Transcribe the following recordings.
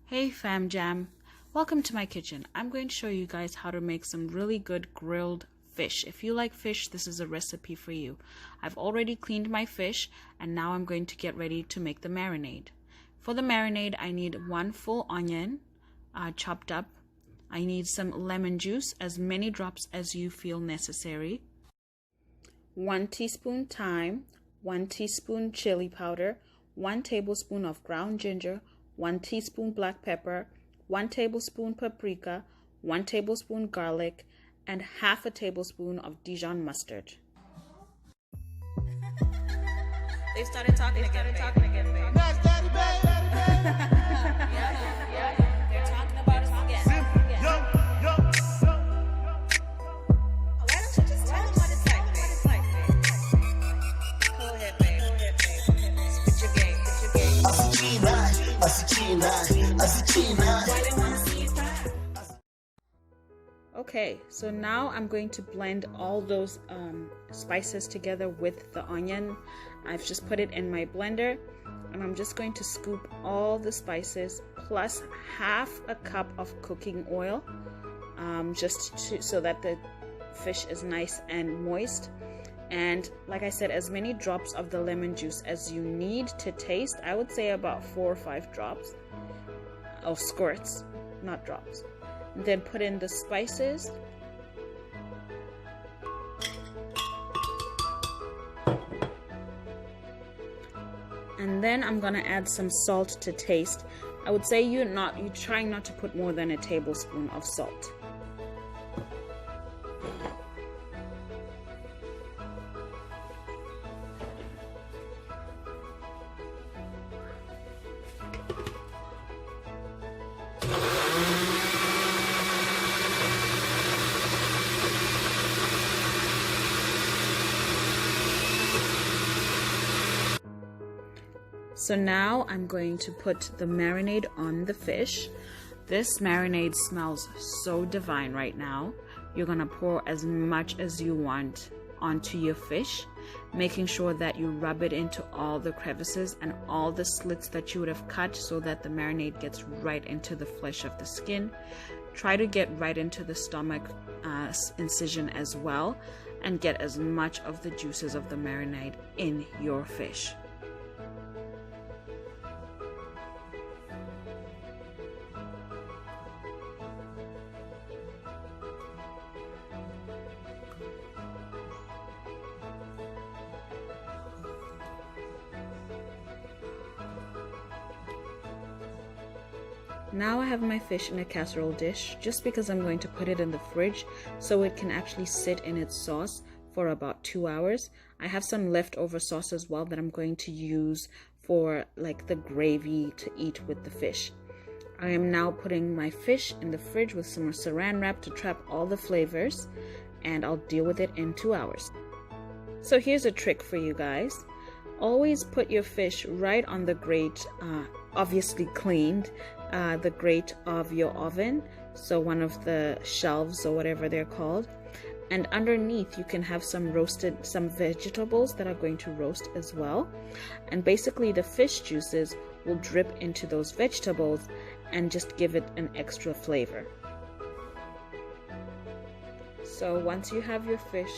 Hey fam jam, welcome to my kitchen. I'm going to show you guys how to make some really good grilled fish. If you like fish, this is a recipe for you. I've already cleaned my fish and now I'm going to get ready to make the marinade. For the marinade, I need 1 full onion chopped up. I need some lemon juice, as many drops as you feel necessary. 1 teaspoon thyme, 1 teaspoon chili powder, 1 tablespoon of ground ginger, 1 teaspoon black pepper, 1 tablespoon paprika, 1 tablespoon garlic, and half a tablespoon of Dijon mustard. They started talking again, babe. Nice daddy, babe. Yeah. They're talking about us again. Yo. Why don't you just tell them what it's like, babe? Go ahead, babe. Spit your game. Okay, so now I'm going to blend all those spices together with the onion. I've just put it in my blender and I'm just going to scoop all the spices plus half a cup of cooking oil so that the fish is nice and moist. And like I said, as many drops of the lemon juice as you need to taste. I would say about 4 or 5 drops of squirts, not drops. Then put in the spices. And then I'm gonna add some salt to taste. I would say you're trying not to put more than a tablespoon of salt. So now I'm going to put the marinade on the fish. This marinade smells so divine right now. You're gonna pour as much as you want onto your fish, making sure that you rub it into all the crevices and all the slits that you would have cut so that the marinade gets right into the flesh of the skin. Try to get right into the stomach incision as well and get as much of the juices of the marinade in your fish. Now I have my fish in a casserole dish, just because I'm going to put it in the fridge so it can actually sit in its sauce for about 2 hours. I have some leftover sauce as well that I'm going to use for like the gravy to eat with the fish. I am now putting my fish in the fridge with some saran wrap to trap all the flavors, and I'll deal with it in 2 hours. So here's a trick for you guys. Always put your fish right on the grate, obviously cleaned, the grate of your oven, so one of the shelves or whatever they're called, and underneath you can have some vegetables that are going to roast as well, and basically the fish juices will drip into those vegetables and just give it an extra flavor. So once you have your fish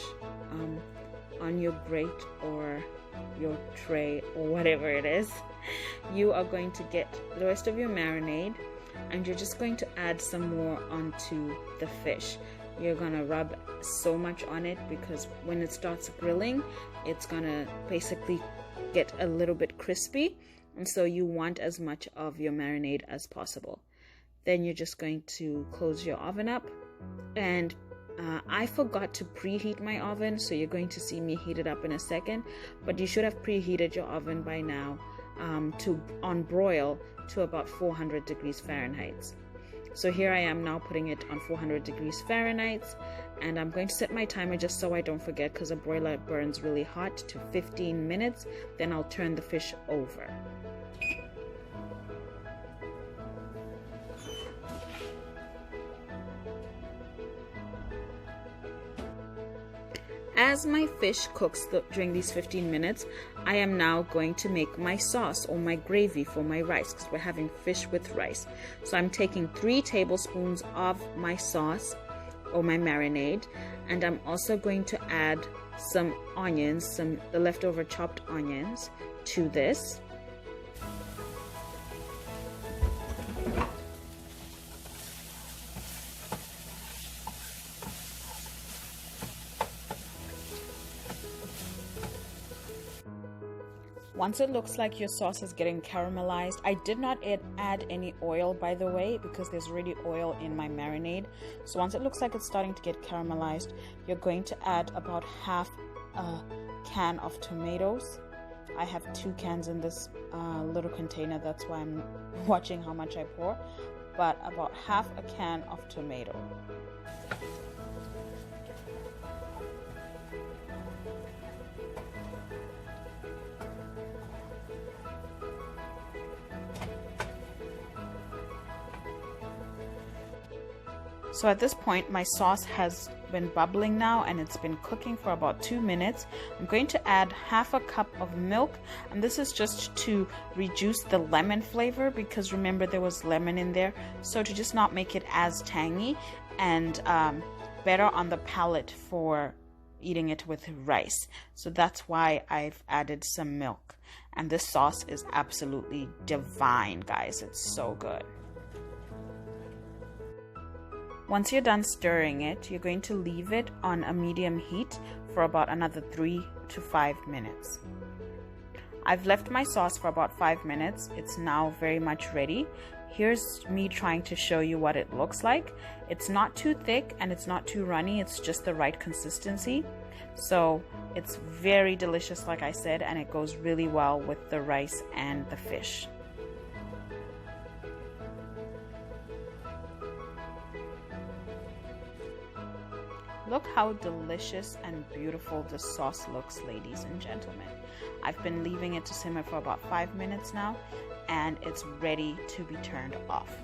on your grate or your tray or whatever it is, you are going to get the rest of your marinade and you're just going to add some more onto the fish. You're gonna rub so much on it because when it starts grilling, it's gonna basically get a little bit crispy, and so you want as much of your marinade as possible. Then you're just going to close your oven up, and I forgot to preheat my oven, so you're going to see me heat it up in a second, but you should have preheated your oven by now on broil to about 400 degrees Fahrenheit. So here I am now putting it on 400 degrees Fahrenheit, and I'm going to set my timer just so I don't forget, because a broiler burns really hot, to 15 minutes. Then I'll turn the fish over. As my fish cooks during these 15 minutes, I am now going to make my sauce or my gravy for my rice, because we're having fish with rice. So I'm taking 3 tablespoons of my sauce or my marinade, and I'm also going to add some onions, the leftover chopped onions to this. Once it looks like your sauce is getting caramelized, I did not add any oil, by the way, because there's already oil in my marinade. So once it looks like it's starting to get caramelized, you're going to add about half a can of tomatoes. I have 2 cans in this little container, that's why I'm watching how much I pour, but about half a can of tomato. So at this point, my sauce has been bubbling now, and it's been cooking for about 2 minutes. I'm going to add half a cup of milk, and this is just to reduce the lemon flavor, because remember there was lemon in there. So to just not make it as tangy and better on the palate for eating it with rice. So that's why I've added some milk. And this sauce is absolutely divine, guys. It's so good. Once you're done stirring it, you're going to leave it on a medium heat for about another 3 to 5 minutes. I've left my sauce for about 5 minutes. It's now very much ready. Here's me trying to show you what it looks like. It's not too thick and it's not too runny. It's just the right consistency. So it's very delicious, like I said, and it goes really well with the rice and the fish. Look how delicious and beautiful the sauce looks, ladies and gentlemen. I've been leaving it to simmer for about 5 minutes now, and it's ready to be turned off.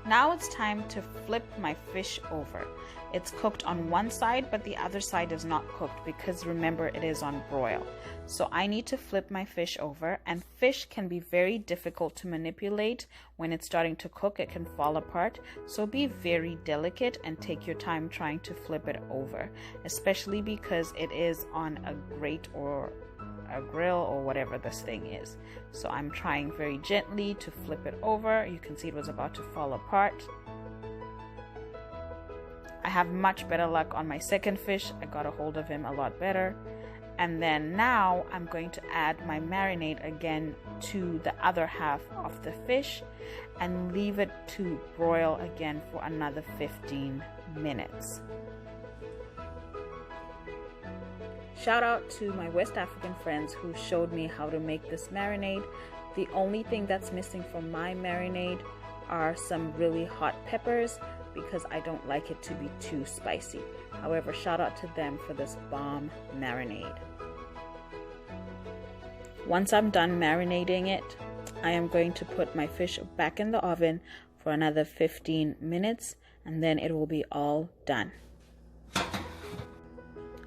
Now it's time to flip my fish over. It's cooked on one side, but the other side is not cooked because remember it is on broil. So I need to flip my fish over, and fish can be very difficult to manipulate when it's starting to cook. It can fall apart. So be very delicate and take your time trying to flip it over, especially because it is on a grate or a grill or whatever this thing is. So I'm trying very gently to flip it over. You can see it was about to fall apart. I have much better luck on my second fish. I got a hold of him a lot better. And then now I'm going to add my marinade again to the other half of the fish and leave it to broil again for another 15 minutes. Shout out to my West African friends who showed me how to make this marinade. The only thing that's missing from my marinade are some really hot peppers because I don't like it to be too spicy. However, shout out to them for this bomb marinade. Once I'm done marinating it, I am going to put my fish back in the oven for another 15 minutes and then it will be all done.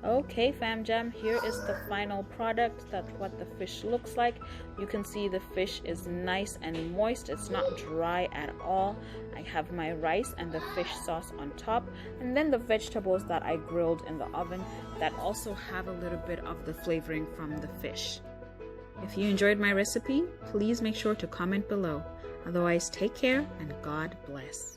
Okay, fam jam, here is the final product. That's what the fish looks like. You can see the fish is nice and moist. It's not dry at all. I have my rice and the fish sauce on top, and then the vegetables that I grilled in the oven that also have a little bit of the flavoring from the fish. If you enjoyed my recipe, please make sure to comment below. Otherwise, take care and God bless.